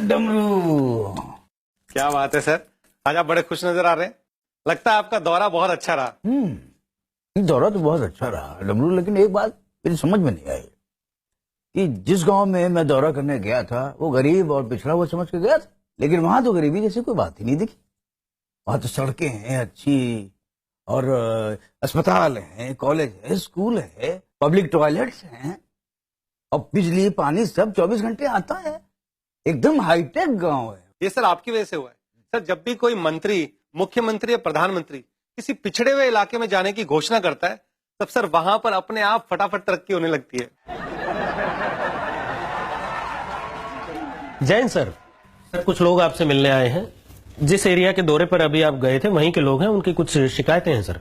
डमरू। क्या बात है सर, आज आप बड़े खुश नजर आ रहे हैं। लगता है आपका दौरा बहुत अच्छा रहा। दौरा तो बहुत अच्छा रहा डमरू, लेकिन एक बात मेरी समझ में नहीं आई कि जिस गांव में मैं दौरा करने गया था वो गरीब और पिछड़ा हुआ समझ के गया था, लेकिन वहां तो गरीबी जैसी कोई बात ही नहीं दिखी। वहां तो सड़कें हैं अच्छी, और अस्पताल हैं, कॉलेज है, स्कूल है, पब्लिक टॉयलेट्स हैं, और बिजली पानी सब 24 घंटे आता है। एकदम हाईटेक गांव है। ये सर आपकी वजह से हुआ है। सर जब भी कोई मंत्री, मुख्यमंत्री या प्रधानमंत्री किसी पिछड़े हुए इलाके में जाने की घोषणा करता है, तब सर वहां पर अपने आप फटाफट तरक्की होने लगती है। जैन सर, कुछ लोग आपसे मिलने आए हैं। जिस एरिया के दौरे पर अभी आप गए थे वहीं के लोग हैं, उनकी कुछ शिकायतें हैं सर।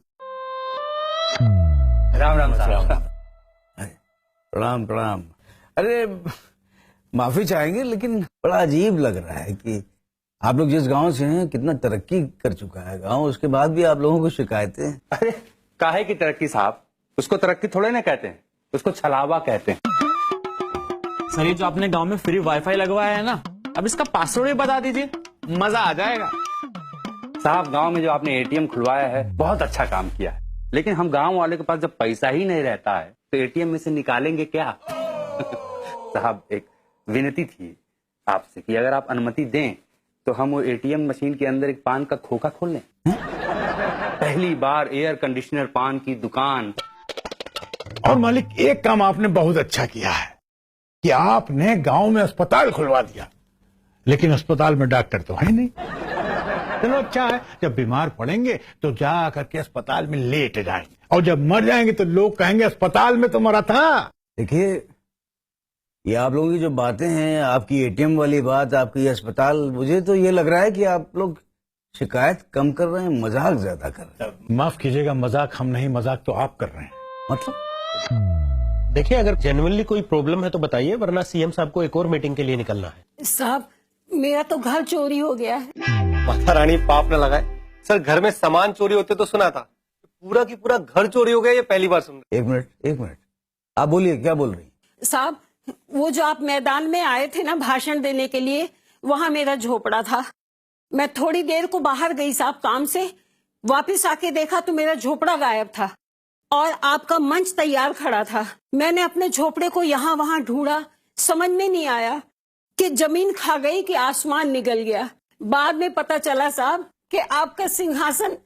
राम राम साहब। प्रणाम प्रणाम। अरे माफी चाहेंगे, लेकिन बड़ा अजीब लग रहा है कि आप लोग जिस गांव से हैं कितना तरक्की कर चुका है गांव, उसके बाद भी आप लोगों को शिकायतें। अरे काहे की तरक्की साहब, उसको तरक्की थोड़े ना कहते हैं, उसको छलावा कहते हैं। सर ये जो आपने गांव में फ्री वाईफाई लगवाया है ना, अब इसका पासवर्ड भी बता दीजिए, मजा आ जाएगा। साहब गांव में जो आपने एटीएम खुलवाया है बहुत अच्छा काम किया है, लेकिन हम गांव वाले के पास जब पैसा ही नहीं रहता है तो एटीएम में से निकालेंगे क्या? साहब एक विनती थी आपसे कि अगर आप अनुमति दें तो हम वो एटीएम मशीन के अंदर एक पान का खोखा खोल लें। पहली बार एयर कंडीशनर पान की दुकान। और मालिक एक काम आपने बहुत अच्छा किया है कि आपने गांव में अस्पताल खुलवा दिया, लेकिन अस्पताल में डॉक्टर तो है नहीं। चलो अच्छा है, जब बीमार पड़ेंगे तो जा करके अस्पताल में लेट जाएंगे, और जब मर जाएंगे तो लोग कहेंगे अस्पताल में तो मरा था। देखिए ये आप लोगों की जो बातें हैं, आपकी एटीएम वाली बात, आपकी अस्पताल, मुझे तो ये लग रहा है कि आप लोग शिकायत कम कर रहे हैं, मजाक ज्यादा कर रहे हैं। माफ कीजिएगा, मजाक हम नहीं, मजाक तो आप कर रहे हैं। मतलब देखिए अगर जेन्युइनली कोई प्रॉब्लम है तो बताइए, वरना सीएम साहब को एक और मीटिंग के लिए निकलना है। साहब मेरा तो घर चोरी हो गया है। माता रानी पाप न लगाए। सर घर में सामान चोरी होते तो सुना था, पूरा की पूरा घर चोरी हो गया ये पहली बार सुन रहे। एक मिनट आप बोलिए, क्या बोल रही? साहब वो जो आप मैदान में आए थे ना भाषण देने के लिए, वहां मेरा झोपड़ा था। मैं थोड़ी देर को बाहर गई साहब काम से, वापस आके देखा तो मेरा झोपड़ा गायब था और आपका मंच तैयार खड़ा था। मैंने अपने झोपड़े को यहाँ वहां ढूंढा, समझ में नहीं आया कि जमीन खा गई कि आसमान निगल गया। बाद में पता चला साहब कि आपका सिंहासन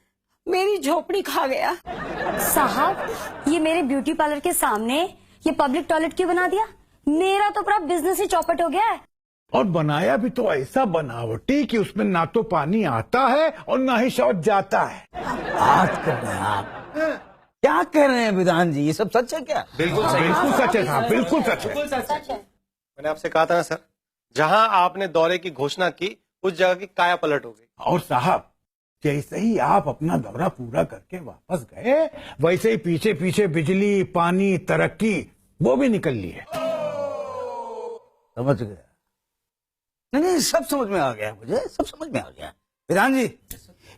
मेरी झोपड़ी खा गया। साहब ये मेरे ब्यूटी पार्लर के सामने ये पब्लिक टॉयलेट क्यों बना दिया? मेरा तो पूरा बिजनेस ही चौपट हो गया है। और बनाया भी तो ऐसा बनावटी कि उसमें ना तो पानी आता है और ना ही शौच जाता है। बात कर रहे हैं आप, क्या कह रहे हैं विधान जी? ये सब सच है क्या? बिल्कुल सही, बिल्कुल सच है साहब, बिल्कुल सच है। मैंने आपसे कहा था ना सर, जहां आपने दौरे की घोषणा की उस जगह की काया पलट हो गई। और साहब जैसे ही आप अपना दौरा पूरा करके वापस गए, वैसे ही पीछे पीछे बिजली, पानी, तरक्की वो भी निकल ली है। समझ गया? नहीं सब समझ में आ गया, मुझे सब समझ में आ गया। विधान जी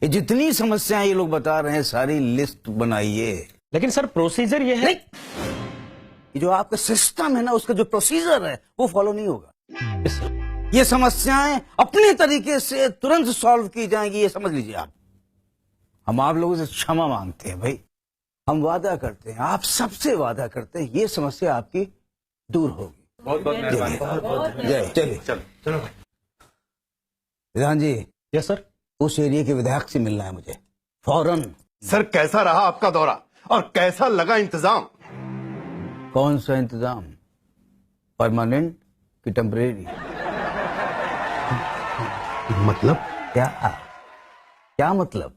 ये जितनी समस्याएं ये लोग बता रहे हैं सारी लिस्ट बनाइए। लेकिन सर प्रोसीजर ये है, ये जो आपका सिस्टम है ना, उसका जो प्रोसीजर है वो फॉलो नहीं होगा। ये समस्याएं अपने तरीके से तुरंत सॉल्व की जाएंगी, ये समझ लीजिए आप। हम आप लोगों से क्षमा मांगते हैं भाई, हम वादा करते हैं, आप सबसे वादा करते हैं, ये समस्या आपकी दूर होगी। बहुत बहुत मेहरबानी। जय। चलिए चलो भाई। विधान जी, यस सर। उस एरिया के विधायक से मिलना है मुझे फौरन। सर कैसा रहा आपका दौरा और कैसा लगा इंतजाम? कौन सा इंतजाम? परमानेंट कि टेम्परेरी? मतलब क्या मतलब?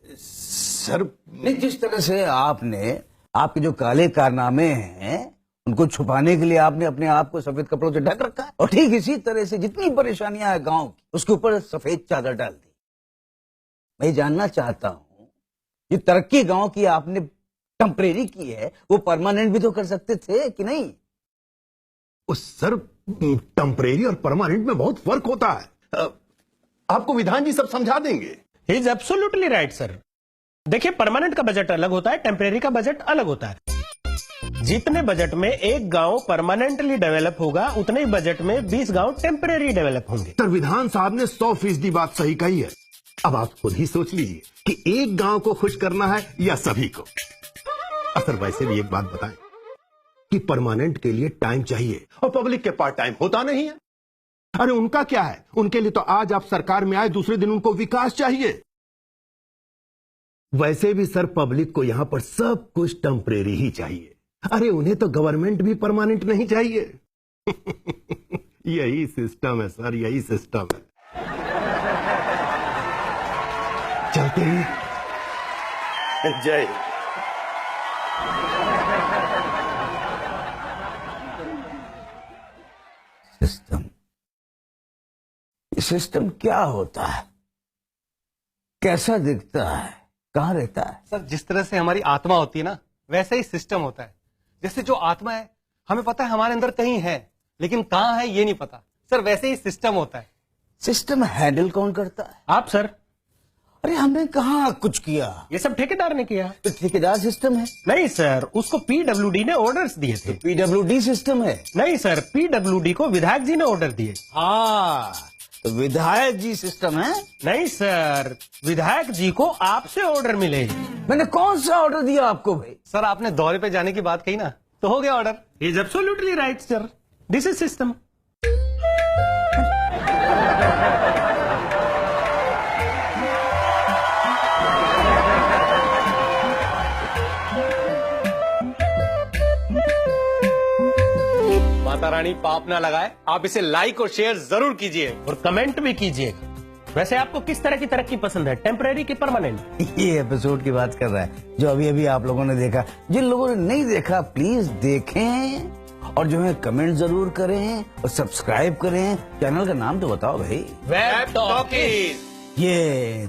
सर नहीं, जिस तरह से आपने आपके जो काले कारनामे हैं उनको छुपाने के लिए आपने अपने आप को सफेद कपड़ों से ढक रखा है, और ठीक इसी तरह से जितनी परेशानियां हैं गांव की उसके ऊपर सफेद चादर डाल दी। मैं जानना चाहता हूं ये तरक्की गांव की आपने टेम्परेरी की है, वो परमानेंट भी तो कर सकते थे कि नहीं? सर टेम्परेरी और परमानेंट में बहुत फर्क होता है। आपको विधान जी सब समझा देंगे। He is absolutely right sir. देखिए परमानेंट का बजट अलग होता है, टेम्परेरी का बजट अलग होता है। जितने बजट में एक गांव परमानेंटली डेवलप होगा उतने ही बजट में 20 गांव टेम्परेरी डेवलप होंगे। सर, विधान साहब ने 100% बात सही कही है। अब आप खुद ही सोच लीजिए कि एक गांव को खुश करना है या सभी को। सर, वैसे भी एक बात बताएं कि परमानेंट के लिए टाइम चाहिए और पब्लिक के पास टाइम होता नहीं है। अरे उनका क्या है, उनके लिए तो आज आप सरकार में आए दूसरे दिन उनको विकास चाहिए। वैसे भी सर, पब्लिक को यहां पर सब कुछ टेम्परेरी ही चाहिए। अरे उन्हें तो गवर्नमेंट भी परमानेंट नहीं चाहिए। यही सिस्टम है सर, यही सिस्टम है। चलते हैं। जय हिंद। सिस्टम, सिस्टम क्या होता है, कैसा दिखता है, कहाँ रहता है? सर, जिस तरह से हमारी आत्मा होती है ना, वैसे ही सिस्टम होता है। जैसे जो आत्मा है हमें पता है हमारे अंदर कहीं है, लेकिन कहाँ है ये नहीं पता। सर, वैसे ही सिस्टम होता है। सिस्टम हैंडल कौन करता है? आप सर। अरे हमने कहाँ कुछ किया, ये सब ठेकेदार ने किया। तो ठेकेदार सिस्टम है? नहीं सर, उसको पीडब्ल्यूडी ने ऑर्डर्स दिए थे। पीडब्ल्यूडी सिस्टम है? नहीं सर, पीडब्ल्यूडी को विधायक जी ने ऑर्डर दिए। हाँ, तो विधायक जी सिस्टम है? नहीं सर, विधायक जी को आपसे ऑर्डर मिले। मैंने कौन सा ऑर्डर दिया आपको भाई? सर, आपने दौरे पे जाने की बात कही ना, तो हो गया order. Is absolutely right sir, this is system. Mata Rani पाप ना लगाए, आप इसे लाइक और शेयर जरूर कीजिए और कमेंट भी कीजिएगा। वैसे आपको किस तरह की तरक्की पसंद है, टेम्परेरी की परमानेंट? ये एपिसोड की बात कर रहा है जो अभी अभी आप लोगों ने देखा। जिन लोगों ने नहीं देखा प्लीज देखें और जो है कमेंट जरूर करें और सब्सक्राइब करें। चैनल का नाम तो बताओ भाई। Web talkies. ये